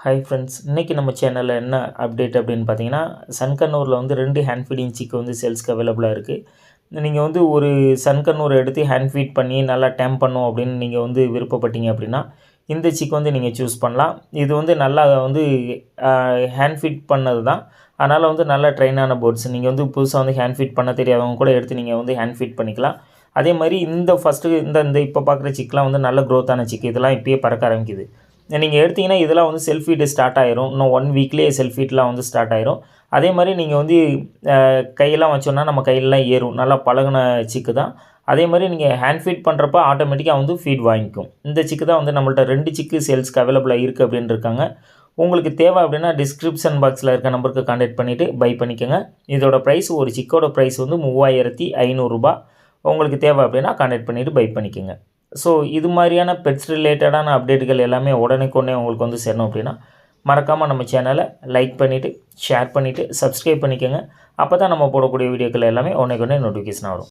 Hi friends, இன்றைக்கி நம்ம சேனலில் என்ன அப்டேட் அப்படின்னு பார்த்தீங்கன்னா, சன்கன்னூரில் வந்து 2 ஹேண்ட் ஃபீடிங் சிக்கு வந்து சேல்ஸ்க்கு அவைலபிளாக இருக்குது. நீங்கள் வந்து ஒரு சன்கன்னூர் எடுத்து ஹேண்ட் ஃபீட் பண்ணி நல்லா டேம் பண்ணும் அப்படின்னு நீங்கள் வந்து விருப்பப்பட்டீங்க அப்படின்னா, இந்த சிக்கு வந்து நீங்கள் சூஸ் பண்ணலாம். இது வந்து நல்லா வந்து ஹேண்ட் ஃபீட் பண்ணது தான். அதனால் வந்து நல்ல ட்ரெயினான பேர்ட்ஸ். நீங்கள் வந்து புதுசாக வந்து ஹேண்ட் ஃபீட் பண்ண தெரியாதவங்க கூட எடுத்து நீங்கள் வந்து ஹேண்ட் ஃபீட் பண்ணிக்கலாம். அதே மாதிரி இந்த ஃபஸ்ட்டு இந்த இப்போ பார்க்குற சிக்கெலாம் வந்து நல்ல க்ரோத்தான சிக்கு. இதெல்லாம் இப்போயே பறக்க ஆரம்பிக்குது. நீங்கள் எடுத்திங்கன்னா இதெல்லாம் வந்து செல்ஃப் ஃபீடு ஸ்டார்ட் ஆயிரும். இன்னும் 1 வீக்லேயே செல்ஃப் ஃபீட்லாம் வந்து ஸ்டார்ட் ஆயிரும். அதே மாதிரி நீங்கள் வந்து கையெல்லாம் வச்சோன்னா நம்ம கையிலலாம் ஏறும். நல்லா பழகுன சிக்கு தான். அதே மாதிரி நீங்கள் ஹேண்ட் ஃபீட் பண்ணுறப்ப ஆட்டோமேட்டிக்காக வந்து ஃபீட் வாங்கிக்கும். இந்த சிக்கு தான் வந்து நம்மள்ட்ட 2 சிக்கு சேல்ஸ்க்கு அவைலபிளாக இருக்குது அப்படின்னு இருக்காங்க. உங்களுக்கு தேவை அப்படின்னா டிஸ்கிரிப்ஷன் பாக்ஸில் இருக்க நம்பருக்கு கான்டாக்ட் பண்ணிவிட்டு பை பண்ணிக்கோங்க. இதோட ப்ரைஸ் ஒரு சிக்கோட ப்ரைஸ் வந்து ரூ. 3500. உங்களுக்கு தேவை அப்படின்னா கான்டாக்ட் பண்ணிவிட்டு பை பண்ணிக்கோங்க. ஸோ இது மாதிரியான பெட்ஸ் ரிலேட்டடான அப்டேட்டுகள் எல்லாமே உடனுக்குடனே உங்களுக்கு வந்து சேரணும் அப்படின்னா மறக்காமல் நம்ம சேனலை லைக் பண்ணிவிட்டு ஷேர் பண்ணிவிட்டு சப்ஸ்கிரைப் பண்ணிக்கோங்க. அப்போ தான் நம்ம போடக்கூடிய வீடியோக்கள் எல்லாமே உடனே நோட்டிஃபிகேஷன் வரும்.